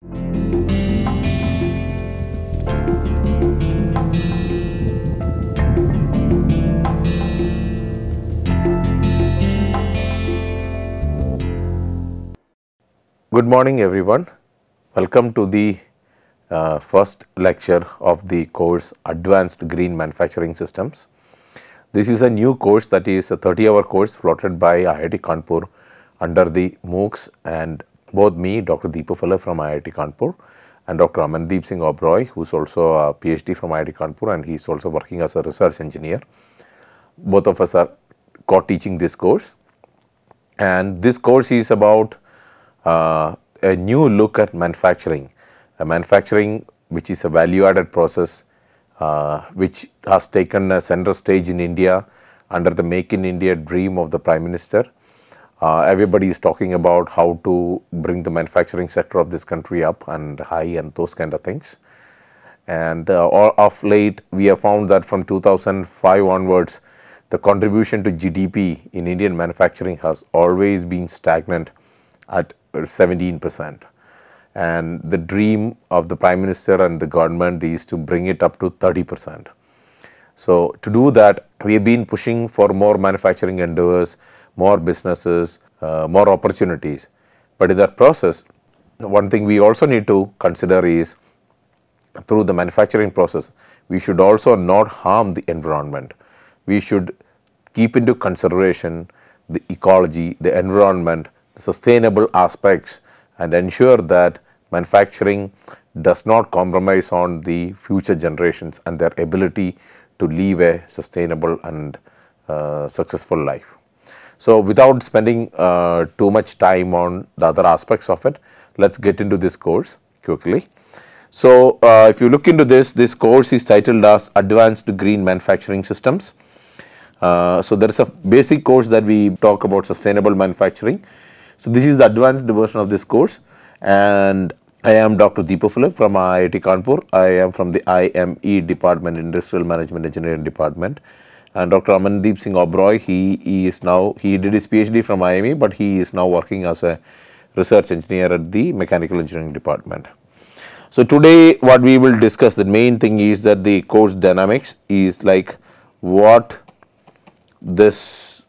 Good morning everyone. Welcome to the first lecture of the course Advanced Green Manufacturing Systems. This is a new course, that is a 30-hour course floated by IIT Kanpur under the MOOCs, and both me, Dr. Deepu Philip from IIT Kanpur, and Dr. Amandeep Singh Oberoi, who is also a PhD from IIT Kanpur, and he is also working as a research engineer. Both of us are co-teaching this course, and this course is about a new look at manufacturing, which is a value added process which has taken a center stage in India under the Make in India dream of the Prime Minister. Everybody is talking about how to bring the manufacturing sector of this country up and high and those kind of things. And of late we have found that from 2005 onwards, the contribution to GDP in Indian manufacturing has always been stagnant at 17%, and the dream of the Prime Minister and the government is to bring it up to 30%. So to do that, we have been pushing for more manufacturing endeavors, more businesses, more opportunities. But in that process, one thing we also need to consider is, through the manufacturing process, we should also not harm the environment. We should keep into consideration the ecology, the environment, sustainable aspects, and ensure that manufacturing does not compromise on the future generations and their ability to live a sustainable and successful life. So without spending too much time on the other aspects of it, let's get into this course quickly. So if you look into this course is titled as Advanced Green Manufacturing Systems. So there is a basic course that we talk about sustainable manufacturing. So this is the advanced version of this course, and I am Dr. Deepu Philip from IIT Kanpur. I am from the IME department, Industrial Management Engineering department, and Dr. Amandeep Singh Oberoi, he did his PhD from IME, but he is now working as a research engineer at the Mechanical Engineering department. So today what we will discuss, the main thing is that the course dynamics is like what this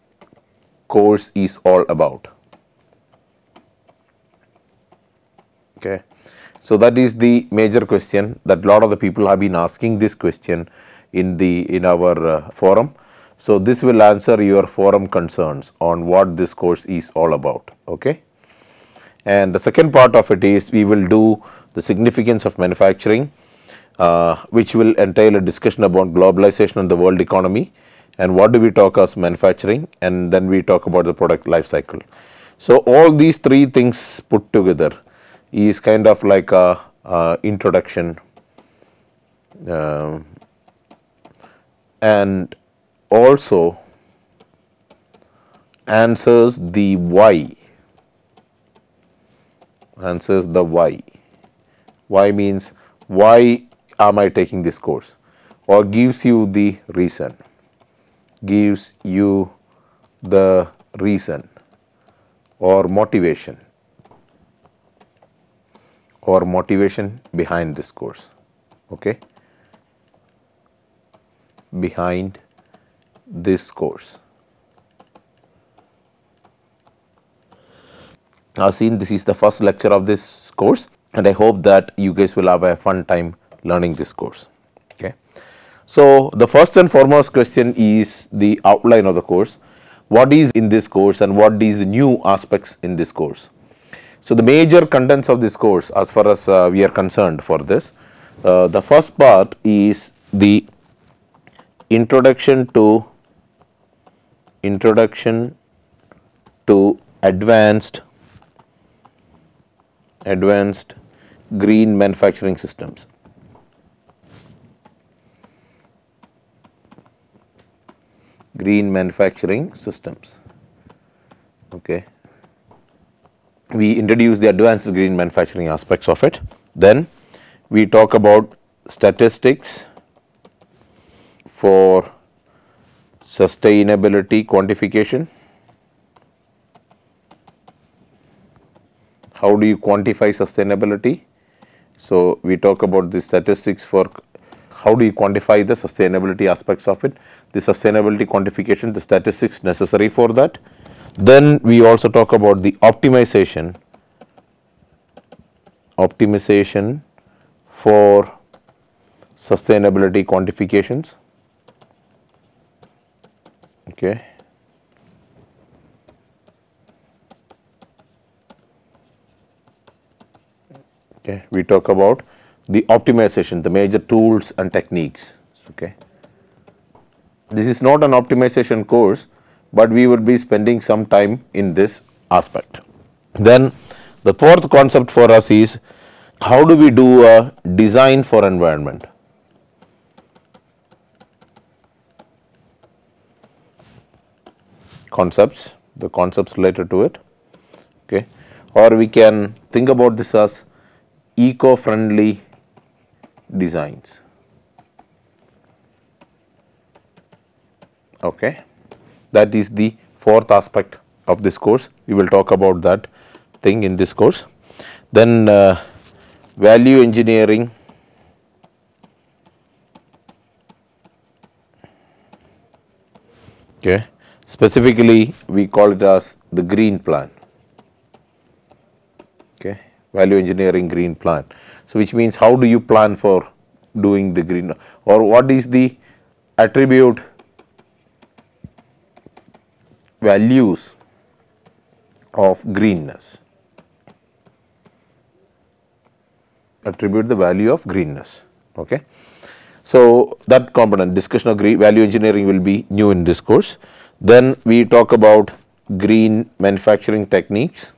course is all about. Okay. So that is the major question that a lot of the people have been asking this question in our forum. So this will answer your forum concerns on what this course is all about. Okay. And the second part of it is we will do the significance of manufacturing, which will entail a discussion about globalization and the world economy, and what do we talk as manufacturing, and then we talk about the product life cycle. So all these three things put together is kind of like a introduction, and also answers the why. Answers the why. Why means, why am I taking this course, or gives you the reason. Gives you the reason or motivation behind this course. Okay, behind this course. As seen, this is the first lecture of this course, and I hope that you guys will have a fun time learning this course. Okay. So the first and foremost question is the outline of the course. What is in this course and what is the new aspects in this course? So the major contents of this course, as far as we are concerned for this, the first part is the introduction to advanced green manufacturing systems. Green manufacturing systems. Okay. We introduce the advanced green manufacturing aspects of it. Then we talk about statistics for sustainability quantification. How do you quantify sustainability? So, we talk about the statistics for how do you quantify the sustainability aspects of it, the sustainability quantification, the statistics necessary for that. Then we also talk about the optimization for sustainability quantifications. Okay. Okay, we talk about the optimization, the major tools and techniques. Okay, this is not an optimization course, but we will be spending some time in this aspect. Then the fourth concept for us is how do we do a design for environment. Concepts, the concepts related to it. Okay, or we can think about this as eco-friendly designs. Okay, that is the fourth aspect of this course. We will talk about that thing in this course. Then value engineering, okay, specifically we call it as the green plan. Okay, value engineering green plan. So, which means how do you plan for doing the green, or what is the attribute values of greenness, attribute the value of greenness. Okay. So, that component discussion of value engineering will be new in this course. Then we talk about green manufacturing techniques.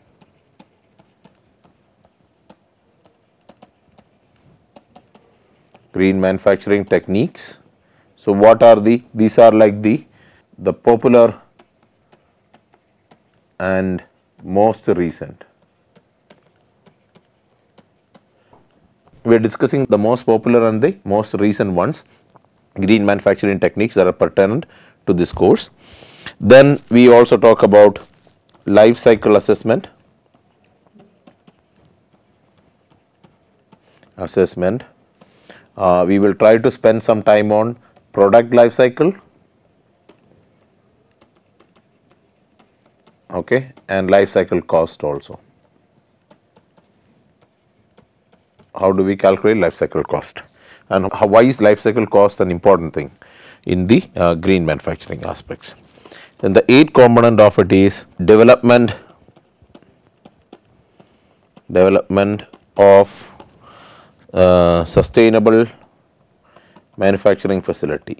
Green manufacturing techniques. So, what are these are like the popular and most recent. We are discussing the most popular and the most recent ones, green manufacturing techniques that are pertinent to this course. Then we also talk about life cycle assessment. We will try to spend some time on product life cycle, okay, and life cycle cost also. How do we calculate life cycle cost, and why is life cycle cost an important thing in the green manufacturing aspects. Then the eighth component of it is development of sustainable manufacturing facility.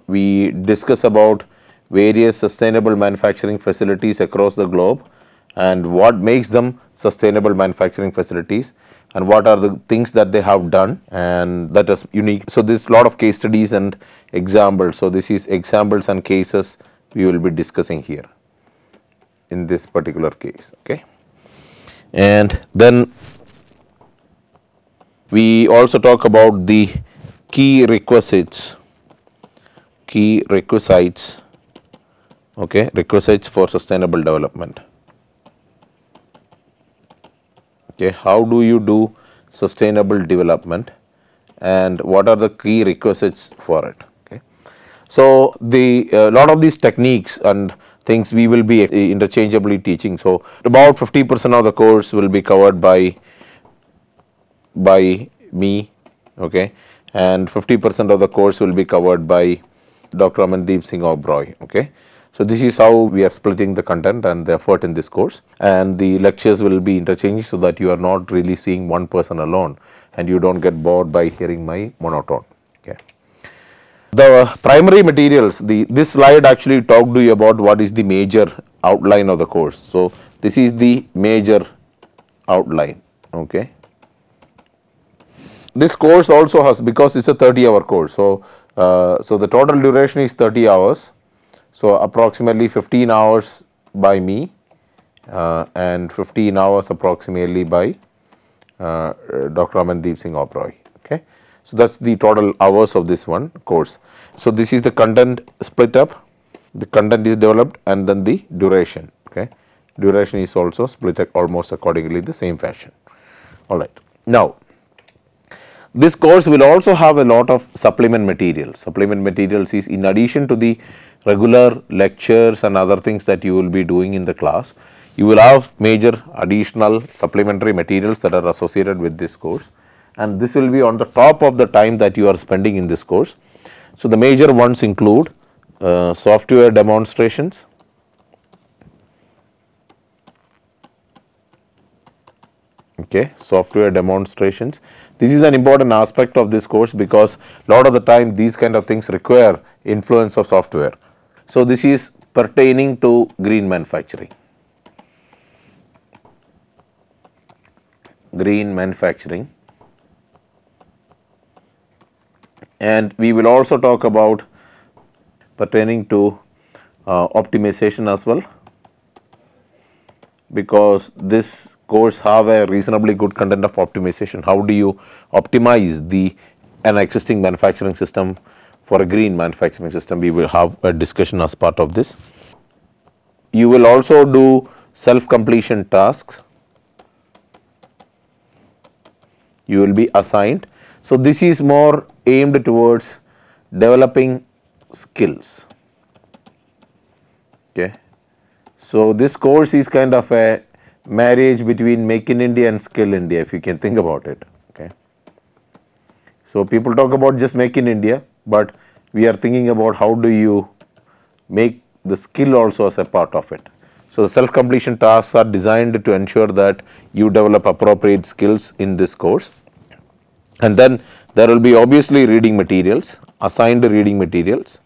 We discuss about various sustainable manufacturing facilities across the globe and what makes them sustainable manufacturing facilities and what are the things that they have done and that is unique. So, there is a lot of case studies and examples. So, this is examples and cases we will be discussing here in this particular case. Okay. And then we also talk about the key requisites, okay, requisites for sustainable development. Okay, how do you do sustainable development and what are the key requisites for it. Okay. So, the lot of these techniques and things we will be interchangeably teaching. So, about 50% of the course will be covered by me, okay, and 50% of the course will be covered by Dr. Amandeep Singh Oberoi. Okay. So, this is how we are splitting the content and the effort in this course, and the lectures will be interchanged so that you are not really seeing one person alone and you do not get bored by hearing my monotone. Okay. The primary materials, this slide actually talked to you about what is the major outline of the course. So, this is the major outline. Okay. This course also has, because it is a 30-hour course. So, so the total duration is 30 hours. So, approximately 15 hours by me and 15 hours approximately by Dr. Amandeep Singh Oberoi. Okay. So, that is the total hours of this one course. So, this is the content split up, the content is developed and then the duration. Okay. duration is also split almost accordingly the same fashion. Alright. Now, this course will also have a lot of supplement materials. Supplement materials is in addition to the regular lectures and other things that you will be doing in the class, you will have major additional supplementary materials that are associated with this course, and this will be on the top of the time that you are spending in this course. So, the major ones include software demonstrations, software demonstrations. This is an important aspect of this course because lot of the time these kind of things require influence of software. So, this is pertaining to green manufacturing. And we will also talk about pertaining to optimization as well, because this course have a reasonably good content of optimization. How do you optimize an existing manufacturing system for a green manufacturing system? We will have a discussion as part of this. You will also do self completion tasks. You will be assigned. So, this is more aimed towards developing skills. So, this course is kind of a marriage between Make in India and Skill India, if you can think about it. So, people talk about just Make in India, but we are thinking about how do you make the skill also as a part of it. So, the self completion tasks are designed to ensure that you develop appropriate skills in this course, and then there will be obviously reading materials, assigned reading materials.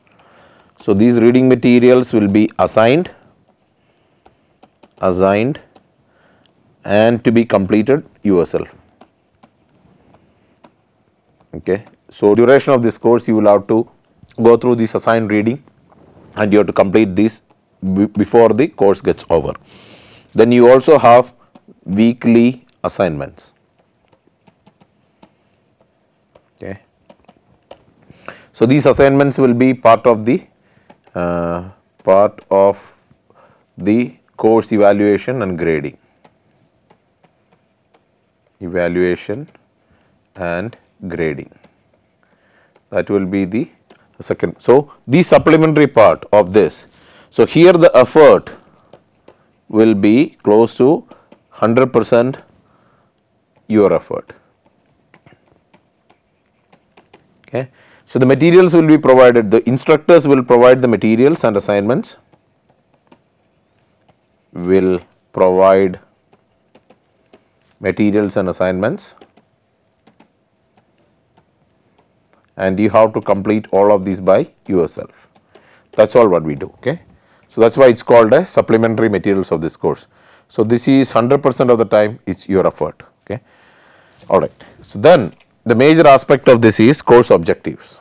So, these reading materials will be assigned and to be completed yourself. So, duration of this course you will have to go through this assigned reading and you have to complete this before the course gets over. Then you also have weekly assignments. So, these assignments will be part of the course evaluation and grading. That will be the second. So, the supplementary part of this. So, here the effort will be close to 100% your effort. So, the materials will be provided, the instructors will provide the materials and assignments, and you have to complete all of these by yourself. That is all what we do. So, that is why it is called as supplementary materials of this course. So, this is 100% of the time it is your effort. Alright. So, then the major aspect of this is course objectives.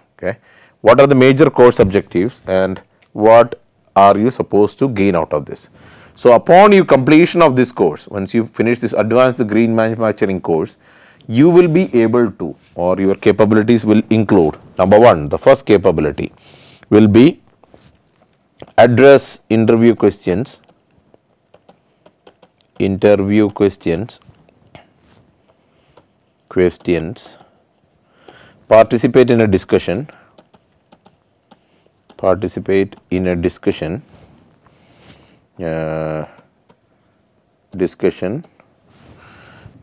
What are the major course objectives and what are you supposed to gain out of this? So, upon your completion of this course, once you finish this advanced green manufacturing course, you will be able to, or your capabilities will include, number one, the first capability will be address interview questions, participate in a discussion,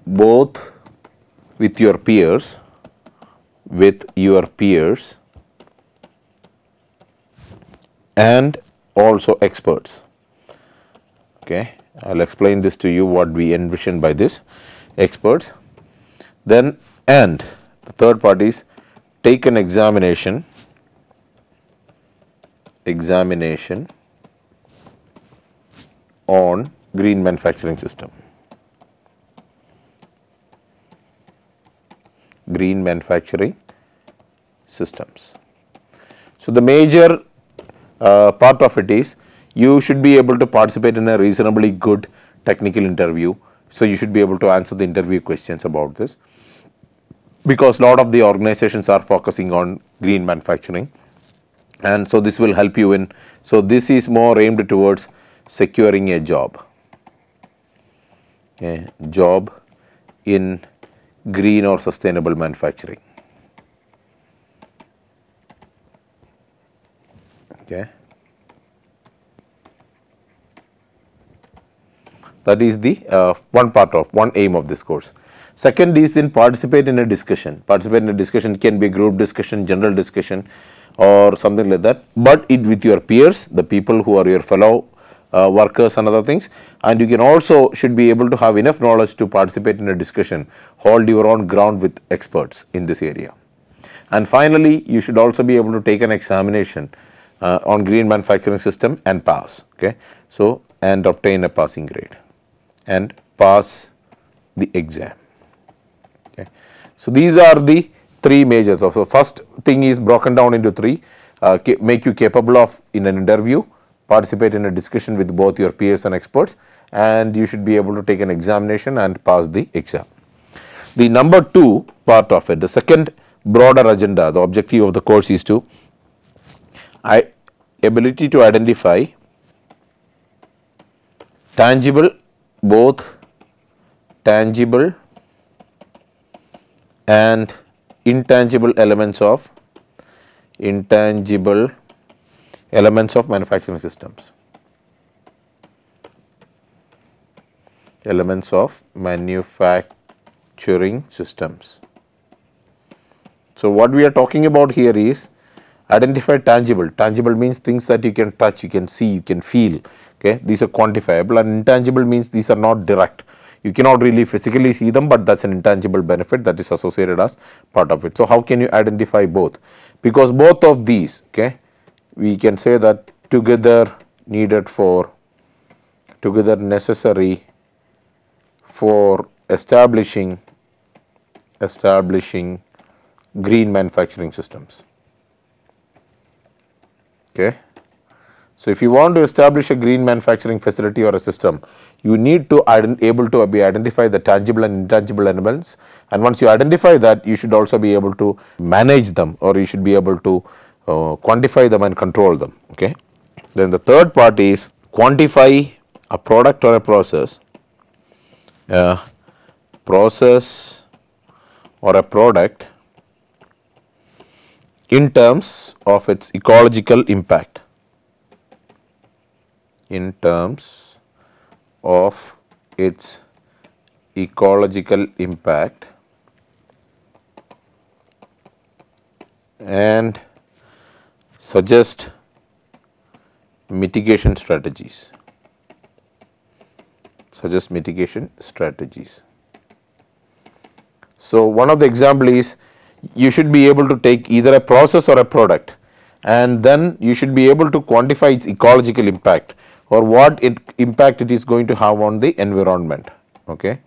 both with your peers and also experts. I will explain this to you what we envision by this experts. Then, and the third part is take an examination on green manufacturing systems. So, the major part of it is you should be able to participate in a reasonably good technical interview. So, you should be able to answer the interview questions about this, because lot of the organizations are focusing on green manufacturing, and so this will help you in. So, this is more aimed towards securing a job. a job in green or sustainable manufacturing. Okay. That is the one aim of this course. Second is in participate in a discussion. Participate in a discussion can be group discussion, general discussion or something like that, but it with your peers, the people who are your fellow workers and other things, and you can also should be able to have enough knowledge to participate in a discussion, hold your own ground with experts in this area. And finally, you should also be able to take an examination on green manufacturing system and pass. Okay. So, and obtain a passing grade and pass the exam. Okay. So, these are the three majors. So, first thing is broken down into three, make you capable of in an interview, participate in a discussion with both your peers and experts, and you should be able to take an examination and pass the exam. The number two part of it, the second broader agenda, the objective of the course is to ability to identify tangible, both tangible and intangible elements of manufacturing systems. Elements of manufacturing systems. So, what we are talking about here is identify tangible. Tangible means things that you can touch, you can see, you can feel. Okay, these are quantifiable, and intangible means these are not direct. You cannot really physically see them, but that's an intangible benefit that is associated as part of it. So, how can you identify both? Because both of these, okay, we can say that together necessary for establishing green manufacturing systems. Okay. So, if you want to establish a green manufacturing facility or a system, you need to able to identify the tangible and intangible elements, and once you identify that, you should also be able to manage them, or you should be able to quantify them and control them. Okay. Then the third part is quantify a product or a process or a product in terms of its ecological impact. In terms of its ecological impact and suggest mitigation strategies. So, one of the example is you should be able to take either a process or a product, and then you should be able to quantify its ecological impact, or what impact it is going to have on the environment. Okay.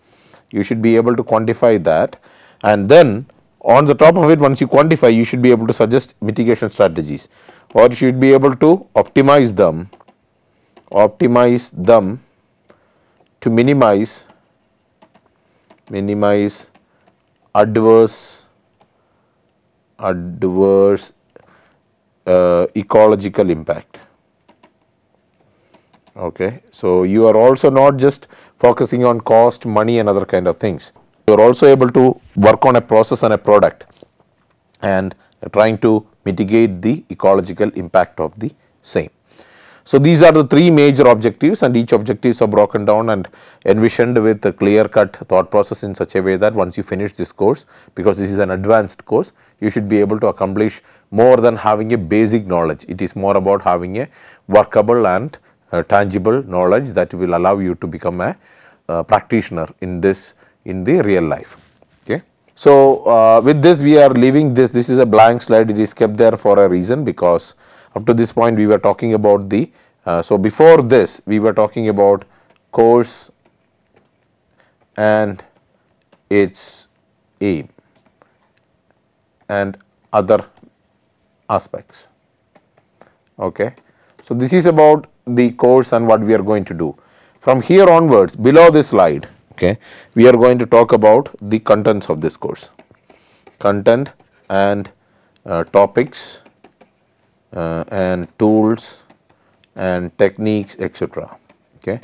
You should be able to quantify that, and then on the top of it, once you quantify, you should be able to suggest mitigation strategies, or you should be able to optimize them to minimize adverse ecological impact. Okay. So, you are also not just focusing on cost, money and other kind of things. You are also able to work on a process and a product and trying to mitigate the ecological impact of the same. So, these are the three major objectives, and each objectives are broken down and envisioned with a clear cut thought process in such a way that once you finish this course, because this is an advanced course, you should be able to accomplish more than having a basic knowledge. It is more about having a workable and tangible knowledge that will allow you to become a practitioner in the real life. Okay. So, with this we are leaving this is a blank slide. It is kept there for a reason, because up to this point we were talking about the so before this we were talking about course and its aim and other aspects. Okay. So, this is about the course and what we are going to do. From here onwards, below this slide, okay, we are going to talk about the contents of this course, content and topics and tools and techniques, etc. Okay.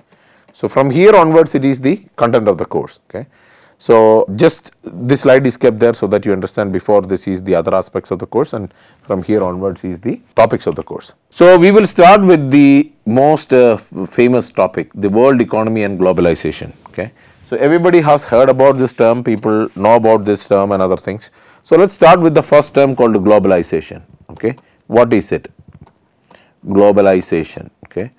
So, from here onwards it is the content of the course. Okay. So, just this slide is kept there so that you understand before this is the other aspects of the course, and from here onwards is the topics of the course. So, we will start with the most famous topic, the world economy and globalization. Okay. So, everybody has heard about this term, people know about this term and other things. So, let us start with the first term called globalization. Okay. What is it? Globalization. Okay.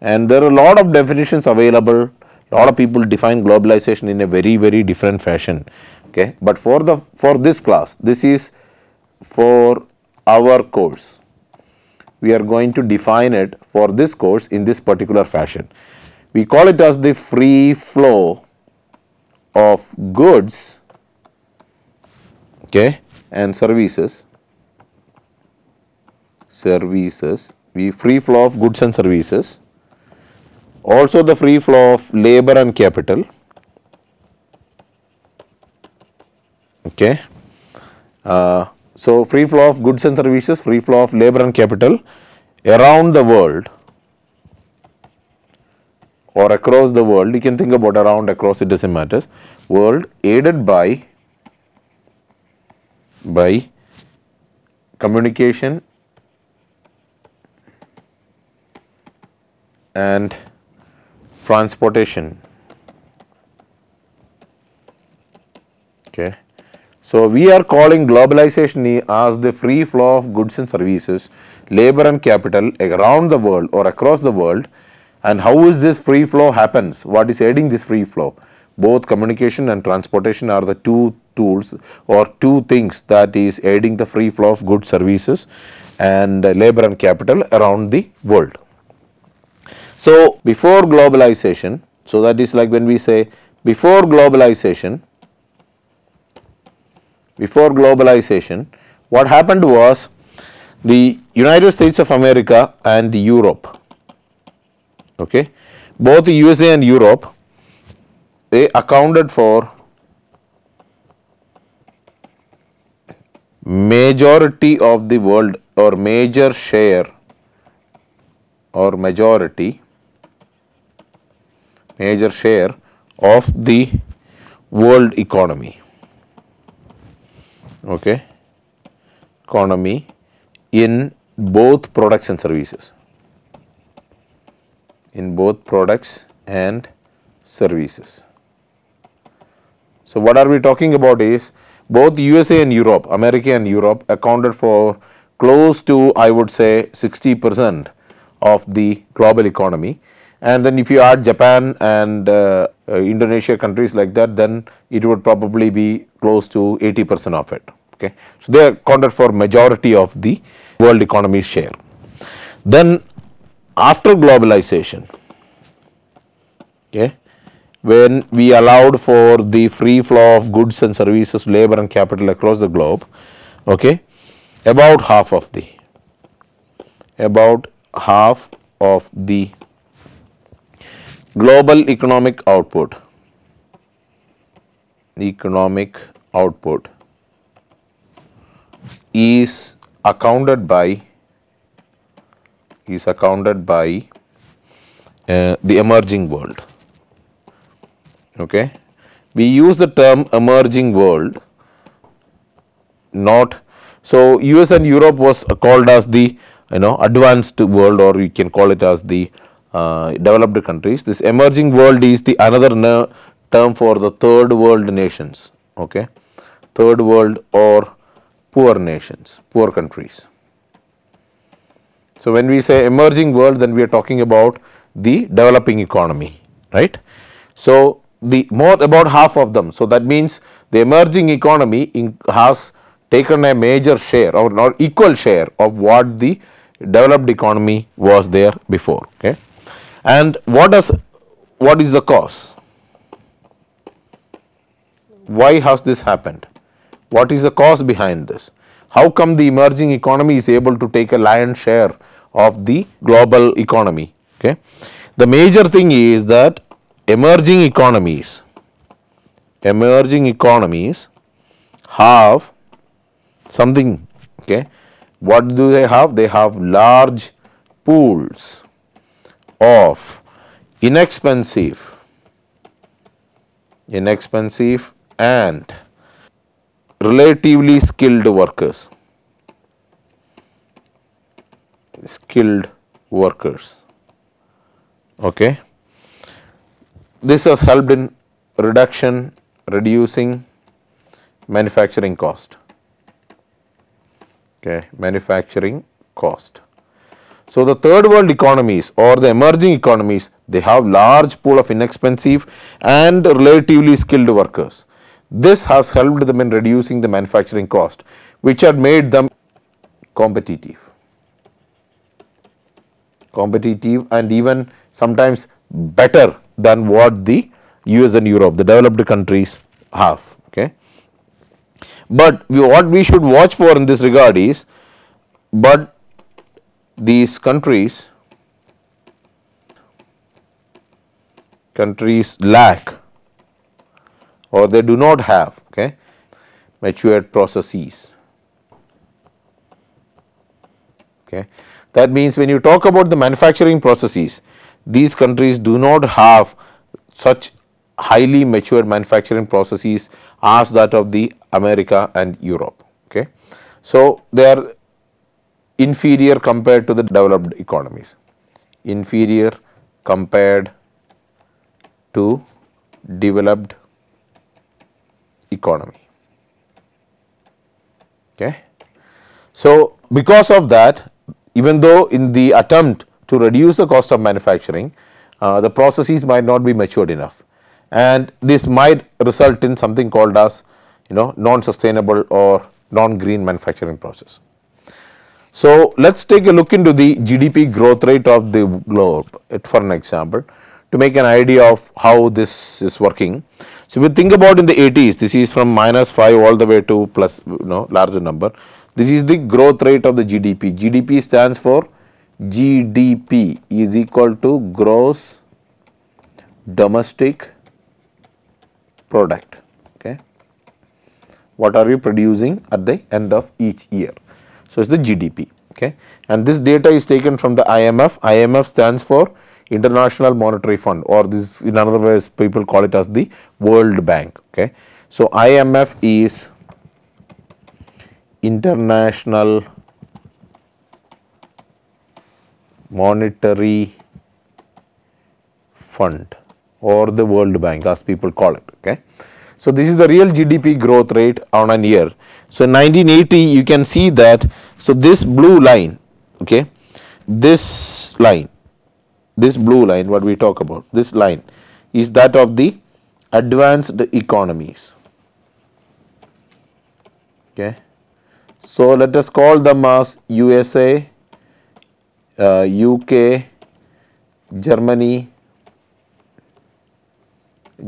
And there are a lot of definitions available. A lot of people define globalization in a very different fashion. Okay. But for this class, this is for our course, we are going to define it for this course in this particular fashion. We call it as the free flow of goods, okay, and services. Free flow of goods and services. Also the free flow of labor and capital. Okay. So, free flow of goods and services, free flow of labor and capital around the world or across the world. You can think about around, across, it does not matter. World aided by communication and transportation. Okay. So, we are calling globalization as the free flow of goods and services, labor and capital around the world or across the world. And how is this free flow happens? What is aiding this free flow? Both communication and transportation are the two tools or two things that is aiding the free flow of goods, services and labor and capital around the world. So, before globalization, so that is like when we say before globalization, what happened was the United States of America and Europe, okay, both the USA and Europe, they accounted for majority of the world or major share or major share of the world economy, okay, economy in both products and services, So, what are we talking about is both USA and Europe, America and Europe accounted for close to, I would say, 60% of the global economy. And then if you add Japan and Indonesia, countries like that, then it would probably be close to 80% of it. Okay. So, they accounted for majority of the world economy's share. Then after globalization, okay, when we allowed for the free flow of goods and services, labor and capital across the globe, okay, about half of the global economic output is accounted by the emerging world. Okay. We use the term emerging world, not so US and Europe was called as the advanced world, or we can call it as the developed countries. This emerging world is the another term for the third world nations, okay, third world or poor nations, poor countries. So, when we say emerging world, then we are talking about the developing economy, right. So, the more about half of them. So, that means the emerging economy has taken a major share or not equal share of what the developed economy was there before. Okay. And what is the cause? Why has this happened? What is the cause behind this? How come the emerging economy is able to take a lion's share of the global economy? Okay. The major thing is that emerging economies have something, okay. What do they have? They have large pools of inexpensive and relatively skilled workers. Okay. This has helped in reducing manufacturing cost. Okay, manufacturing cost. So, the third world economies or the emerging economies, they have large pool of inexpensive and relatively skilled workers. This has helped them in reducing the manufacturing cost, which had made them competitive and even sometimes better than what the US and Europe, the developed countries, have. Okay. But what we should watch for in this regard is, but these countries lack or they do not have, okay, matured processes. Okay. That means when you talk about the manufacturing processes, these countries do not have such highly matured manufacturing processes as that of the America and Europe. Okay. So, they are inferior compared to the developed economies, inferior compared to developed economy. Okay. So, because of that, even though in the attempt to reduce the cost of manufacturing, the processes might not be matured enough, and this might result in something called as non-sustainable or non-green manufacturing process. So, let us take a look into the GDP growth rate of the globe for an example to make an idea of how this is working. So, if you think about in the 80s, this is from -5 all the way to plus larger number. This is the growth rate of the GDP. GDP stands for GDP is equal to gross domestic product. Okay. What are you producing at the end of each year? So, it is the GDP. Okay. And this data is taken from the IMF. IMF stands for International Monetary Fund, or this in another words people call it as the World Bank. Okay. So, IMF is International Monetary Fund or the World Bank as people call it. Okay. So, this is the real GDP growth rate on an year. So, in 1980 you can see that, so this blue line, okay, this blue line what we talk about, this line is that of the advanced economies. Okay. So, let us call them as USA, UK, Germany,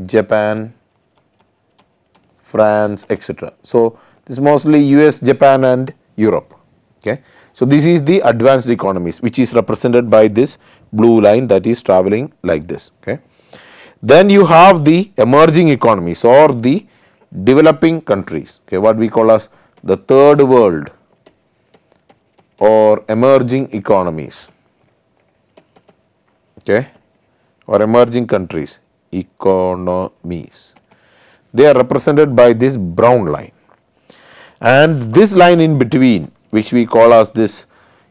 Japan, France, etc. So, this is mostly US, Japan and Europe. Okay. So, this is the advanced economies which is represented by this blue line that is traveling like this. Okay. Then you have the emerging economies or the developing countries, okay, what we call as the third world or emerging economies, okay, or emerging countries economies. They are represented by this brown line, and this line in between which we call as this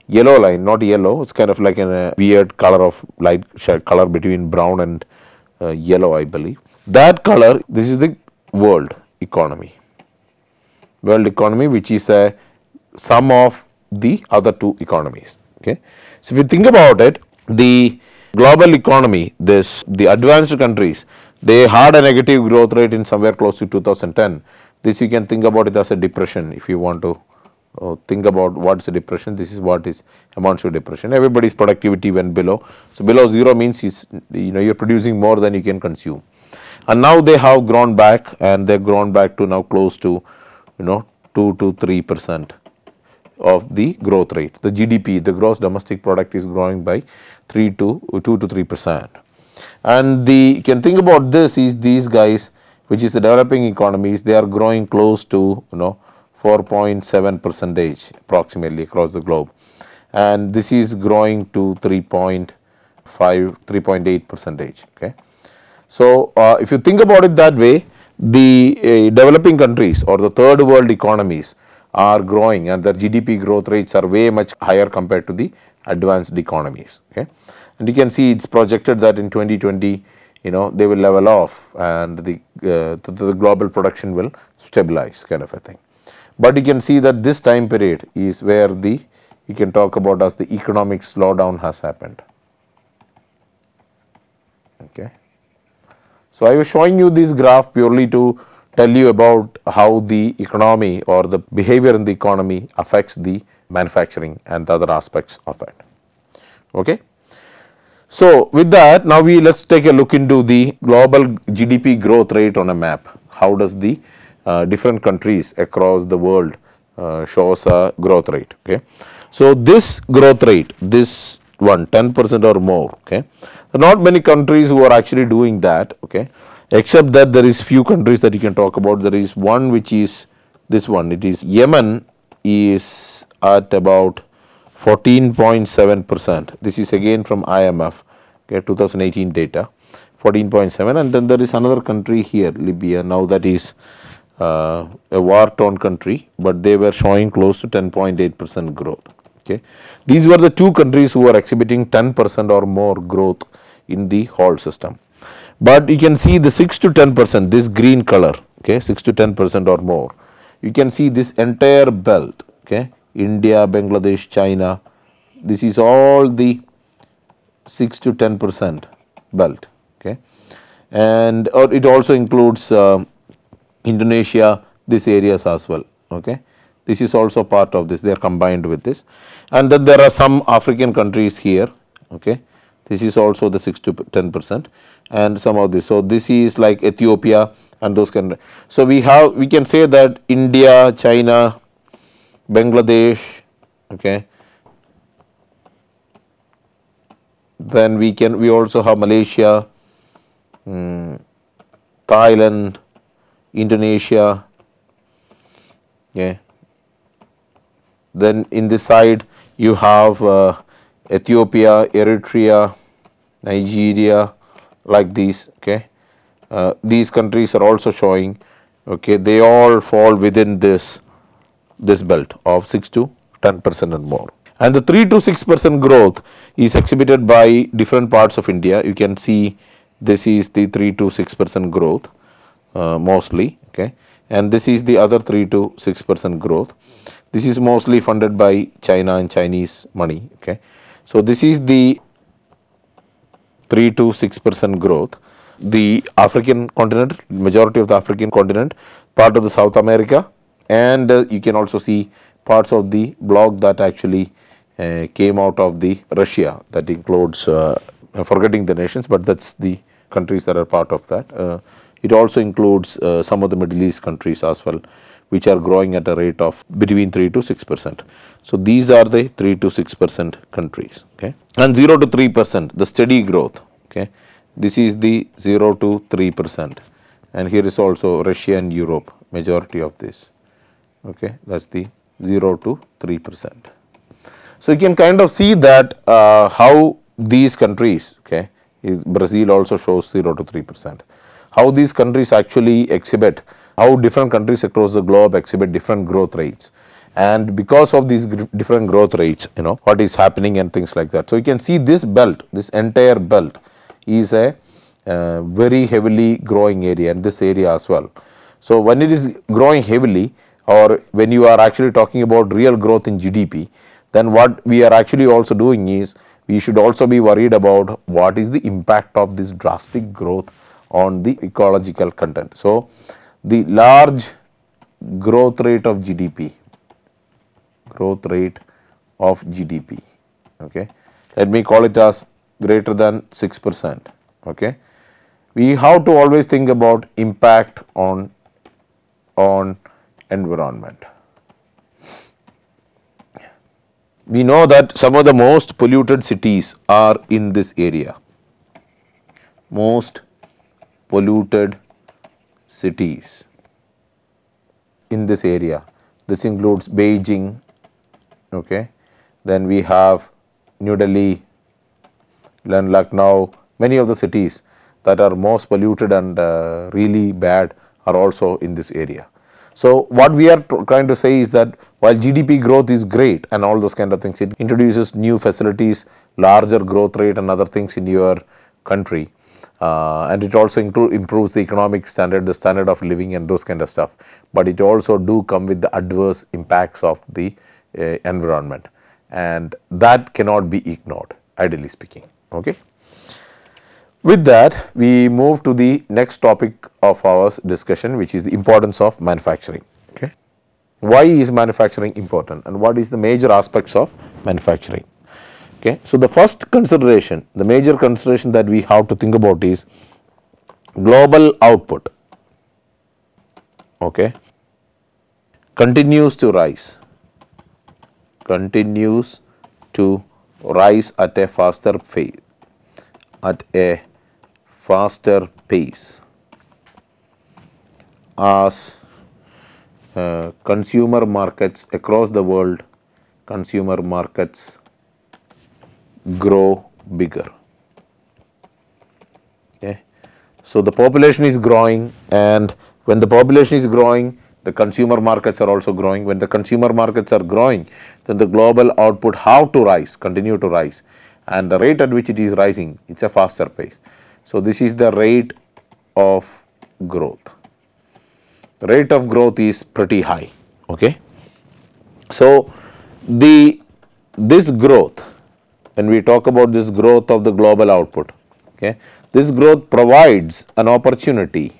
yellow line, not yellow, it is kind of like a weird color of light shade color between brown and yellow, I believe. That color, this is the world economy, which is a sum of the other two economies. Okay. So, if you think about it, the global economy, the advanced countries, they had a negative growth rate in somewhere close to 2010. This you can think about it as a depression. If you want to think about what is a depression, this is what is amounts to depression. Everybody's productivity went below. So, below 0 means is you are producing more than you can consume, and now they have grown back, and they have grown back to now close to 2 to 3% of the growth rate. The GDP, the gross domestic product, is growing by 2 to 3%. And you can think about this is these guys, which is the developing economies, they are growing close to 4.7% approximately across the globe, and this is growing to 3.5% 3.8 percentage. Okay. So, if you think about it that way, the developing countries or the third world economies are growing and their GDP growth rates are way much higher compared to the advanced economies. Okay. And you can see it's projected that in 2020, they will level off and the global production will stabilize, kind of a thing. But you can see that this time period is where you can talk about as the economic slowdown has happened. Okay. So, I was showing you this graph purely to tell you about how the economy or the behavior in the economy affects the manufacturing and the other aspects of it. Okay. So, with that, now let's take a look into the global GDP growth rate on a map. How does the different countries across the world shows a growth rate. Okay. So, this growth rate, this one 10% or more. Okay. Not many countries who are actually doing that. Okay. Except that there is few countries that you can talk about. There is one which is this one. It is Yemen is at about 14.7%. This is again from IMF, okay, 2018 data, 14.7, and then there is another country here, Libya. Now that is a war-torn country, but they were showing close to 10.8% growth. Okay, these were the two countries who are exhibiting 10% or more growth in the whole system. But you can see the 6 to 10%, this green color, okay, 6 to 10% or more. You can see this entire belt, okay, India, Bangladesh, China, this is all the 6 to 10% belt. Okay, and it also includes Indonesia, these areas as well. Okay, this is also part of this, they are combined with this, and then there are some African countries here. Okay, this is also the 6 to 10% and some of this. So, this is like Ethiopia and those countries. So, we can say that India, China, Bangladesh, okay, then we also have Malaysia, Thailand, Indonesia. Okay. Then in this side you have Ethiopia, Eritrea, Nigeria, like these. Okay, these countries are also showing. Okay, they all fall within this belt of 6 to 10% and more. And the 3 to 6% growth is exhibited by different parts of India. You can see this is the 3 to 6% growth mostly. Okay, and this is the other 3 to 6% growth. This is mostly funded by China and Chinese money. Okay, so this is the 3 to 6% growth. The African continent, majority of the African continent, part of the South America, and you can also see parts of the bloc that actually came out of the Russia, that includes forgetting the nations, but that's the countries that are part of that. It also includes some of the Middle East countries as well, which are growing at a rate of between 3 to 6%. So, these are the 3 to 6% countries. Okay, and 0 to 3%, the steady growth. Okay, this is the 0 to 3%, and here is also Russia and Europe, majority of this. Okay, that's the 0 to 3%. So, you can kind of see that how these countries, okay, Brazil also shows 0 to 3%, how these countries actually exhibit, how different countries across the globe exhibit different growth rates, and because of these different growth rates, what is happening and things like that. So, you can see this belt, this entire belt is a very heavily growing area, and this area as well. So, when it is growing heavily, or when you are actually talking about real growth in GDP, then what we are actually also doing is we should also be worried about what is the impact of this drastic growth on the ecological content. So, the large growth rate of GDP, okay, let me call it as greater than 6%. Okay, we have to always think about impact on environment. We know that some of the most polluted cities are in this area. Most polluted cities in this area. This includes Beijing. Okay, then we have New Delhi, And like now, many of the cities that are most polluted and really bad are also in this area. So what we are trying to say is that while GDP growth is great and all those kind of things, it introduces new facilities, larger growth rate and other things in your country, and it also improves the economic standard, the standard of living and those kind of stuff, but it also do come with the adverse impacts of the environment, and that cannot be ignored, ideally speaking. Okay. With that, we move to the next topic of our discussion, which is the importance of manufacturing. Okay. Why is manufacturing important and what is the major aspects of manufacturing? Okay. So, the first consideration, the major consideration that we have to think about is global output, okay, continues to rise at a faster pace as consumer markets across the world, consumer markets grow bigger. Okay. So, the population is growing, and when the population is growing, the consumer markets are also growing. When the consumer markets are growing, then the global output have to rise, continue to rise, and the rate at which it is rising, it is a faster pace. So, this is the rate of growth. The rate of growth is pretty high. Okay. So, this growth, when we talk about this growth of the global output, okay, this growth provides an opportunity.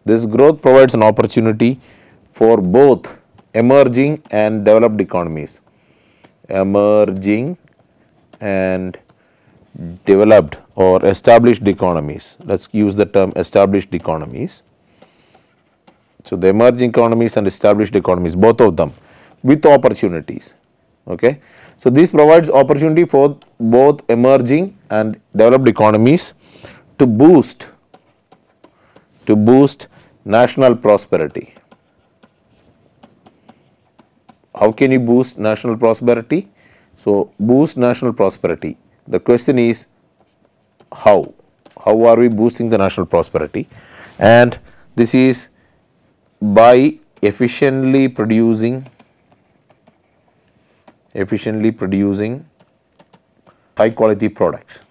This growth provides an opportunity for both emerging and developed economies. Emerging and developed or established economies. Let us use the term established economies. So, the emerging economies and established economies, both of them with opportunities. Okay. So, this provides opportunity for both emerging and developed economies to boost national prosperity. How can you boost national prosperity? So, boost national prosperity. The question is how? How are we boosting the national prosperity? And this is by efficiently producing high quality products.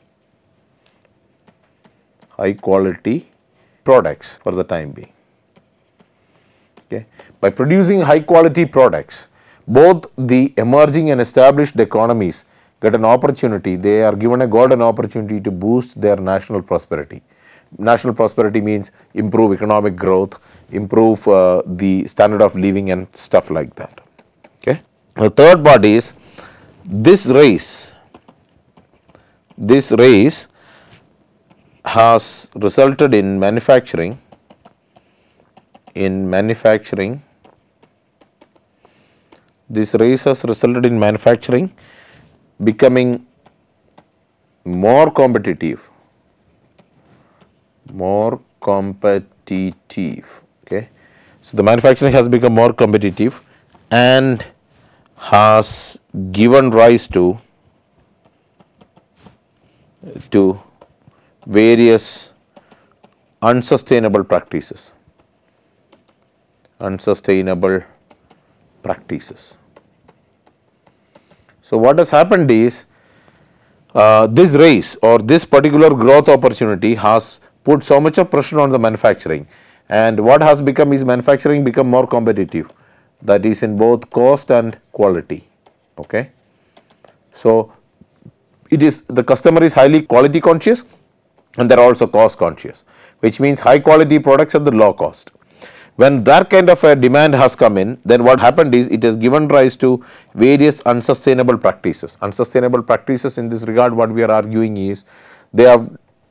High quality products for the time being. Okay. By producing high quality products, both the emerging and established economies get an opportunity, they are given a golden opportunity to boost their national prosperity. National prosperity means improve economic growth, improve the standard of living and stuff like that. Okay. The third part is this race has resulted in manufacturing this race has resulted in manufacturing becoming more competitive. Okay. So, the manufacturing has become more competitive and has given rise to various unsustainable practices. So, what has happened is this race or this particular growth opportunity has put so much of pressure on the manufacturing, and what has become is manufacturing become more competitive, that is in both cost and quality. Okay. So, it is the customer is highly quality conscious and they are also cost conscious, which means high quality products at the low cost. When that kind of a demand has come in, then what happened is it has given rise to various unsustainable practices. Unsustainable practices in this regard, what we are arguing is they have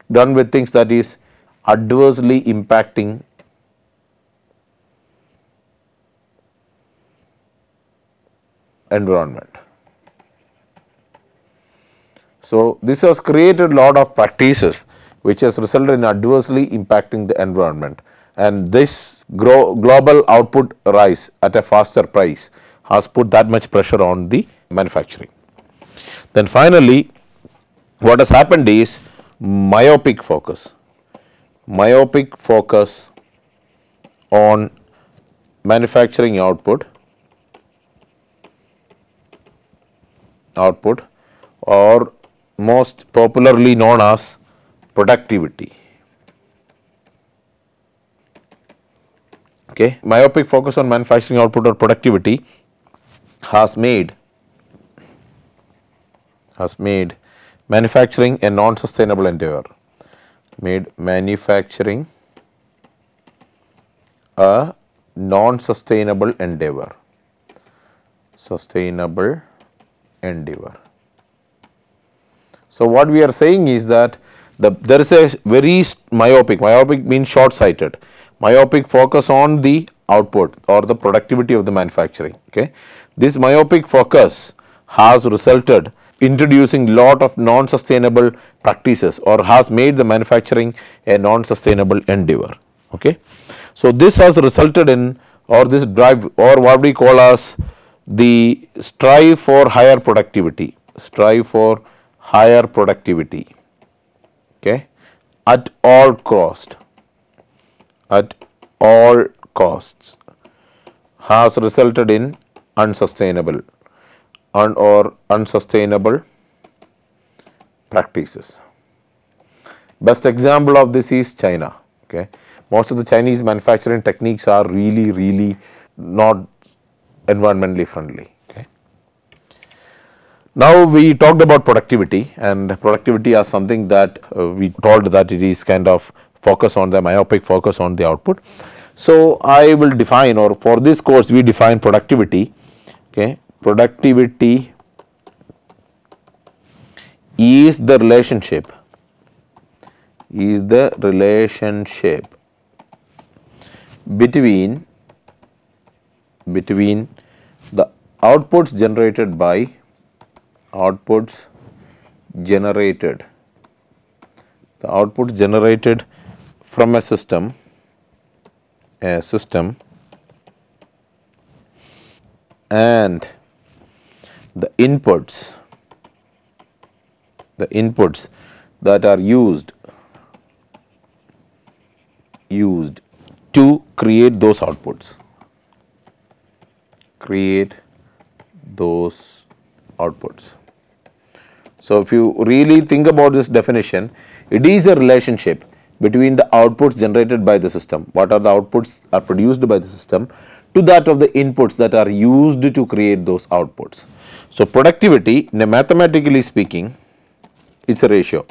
done with things that is adversely impacting environment. So, this has created a lot of practices which has resulted in adversely impacting the environment, and this global output rise at a faster pace has put that much pressure on the manufacturing. Then finally, what has happened is myopic focus on manufacturing output or most popularly known as productivity. Okay. Myopic focus on manufacturing output or productivity has made manufacturing a non-sustainable endeavor, made manufacturing a non-sustainable endeavor, So what we are saying is that there is a very myopic means short-sighted, myopic focus on the output or the productivity of the manufacturing. Okay. This myopic focus has resulted introducing lot of non-sustainable practices or has made the manufacturing a non-sustainable endeavor. Okay. So this has resulted in, or this drive, or what we call as the strive for higher productivity, okay, at all costs has resulted in unsustainable practices. Best example of this is China. Okay. Most of the Chinese manufacturing techniques are really not environmentally friendly. Okay. Now we talked about productivity, and productivity as something that we told that it is kind of focus on the myopic focus on the output. So I will define, or for this course we define productivity. Okay. Productivity is the relationship between the outputs generated from a system and the inputs that are used to create those outputs. So if you really think about this definition, it is a relationship between the outputs generated by the system, what are the outputs are produced by the system, to that of the inputs that are used to create those outputs. So productivity, mathematically speaking, it's a ratio.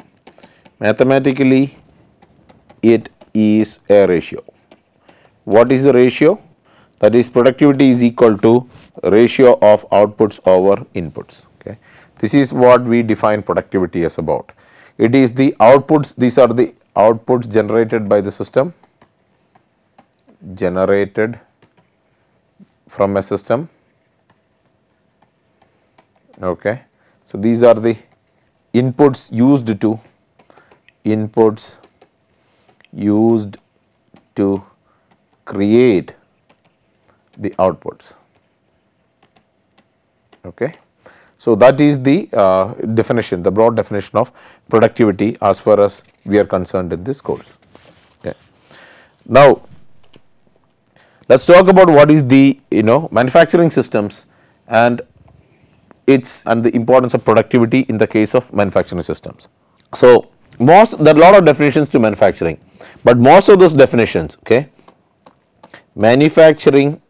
Mathematically, it is a ratio. What is the ratio? That is, productivity is equal to ratio of outputs over inputs. Okay. This is what we define productivity as about. It is the outputs, these are the outputs generated by the system, generated from a system. Okay. So these are the inputs used to create the outputs. Okay. So that is the definition, the broad definition of productivity as far as we are concerned in this course. Okay. Now let's talk about what is the manufacturing systems and the importance of productivity in the case of manufacturing systems. So there are a lot of definitions to manufacturing, but most of those definitions, okay, manufacturing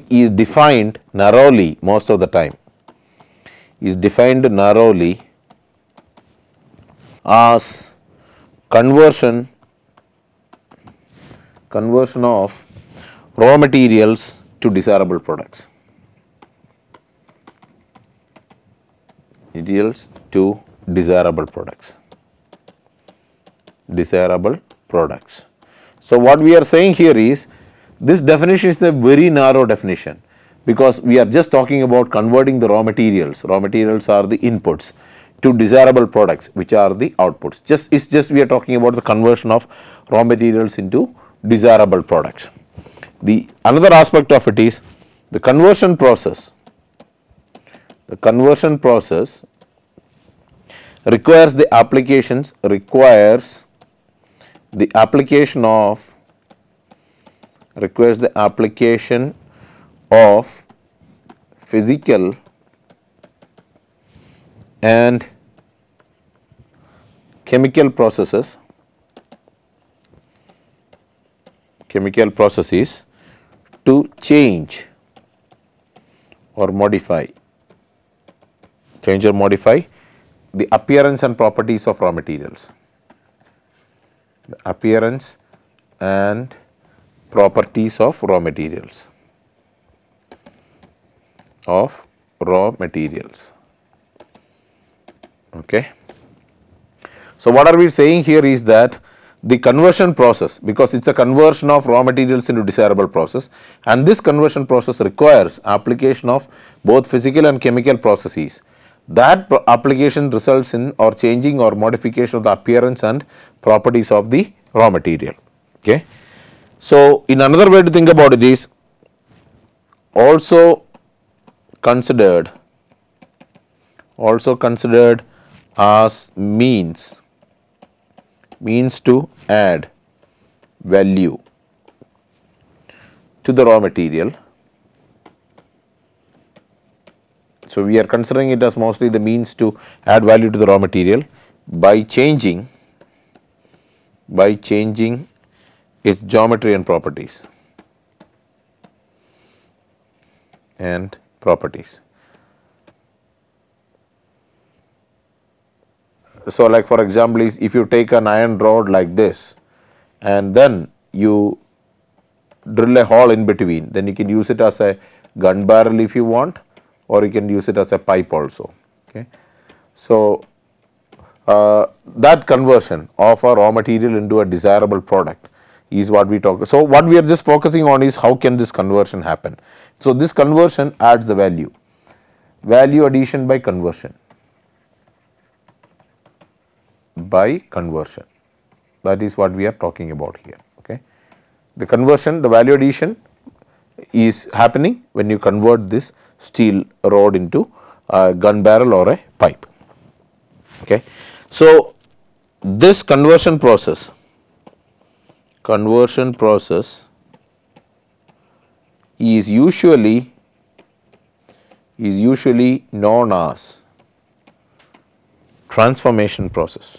is defined narrowly most of the time, as conversion of raw materials to desirable products. So what we are saying here is, this definition is a very narrow definition, because we are just talking about converting the raw materials. Raw materials are the inputs to desirable products, which are the outputs. We are talking about the conversion of raw materials into desirable products. The another aspect of it is the conversion process. The conversion process requires the application of physical and chemical processes to change or modify the appearance and properties of raw materials. The appearance and properties of raw materials. Okay. So, what are we saying here is that the conversion process, because it is a conversion of raw materials into desirable process, and this conversion process requires application of both physical and chemical processes. That application results in or changing or modification of the appearance and properties of the raw material. Okay. So, in another way to think about it is also considered as means to add value to the raw material. So, we are considering it as mostly the means to add value to the raw material by changing its geometry and properties. So, like for example, is if you take an iron rod like this and then you drill a hole in between, then you can use it as a gun barrel if you want, or you can use it as a pipe also. Okay. So, that conversion of a raw material into a desirable product is what we talk. So, what we are just focusing on is how can this conversion happen. So, this conversion adds the value addition by conversion. That is what we are talking about here. Okay. The conversion, the value addition is happening when you convert this steel rod into a gun barrel or a pipe. Okay. So, this conversion process is usually known as transformation process.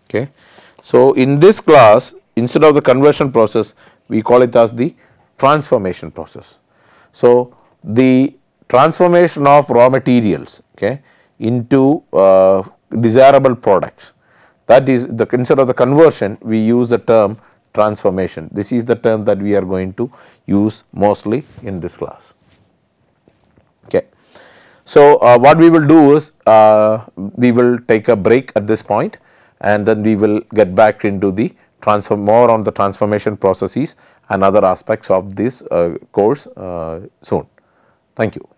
Okay. So, in this class, instead of the conversion process, we call it as the transformation process. So, the transformation of raw materials, okay, into desirable products, that is the, instead of the conversion, we use the term transformation. This is the term that we are going to use mostly in this class. Okay. So, what we will do is we will take a break at this point, and then we will get back into the more on the transformation processes and other aspects of this course soon. Thank you.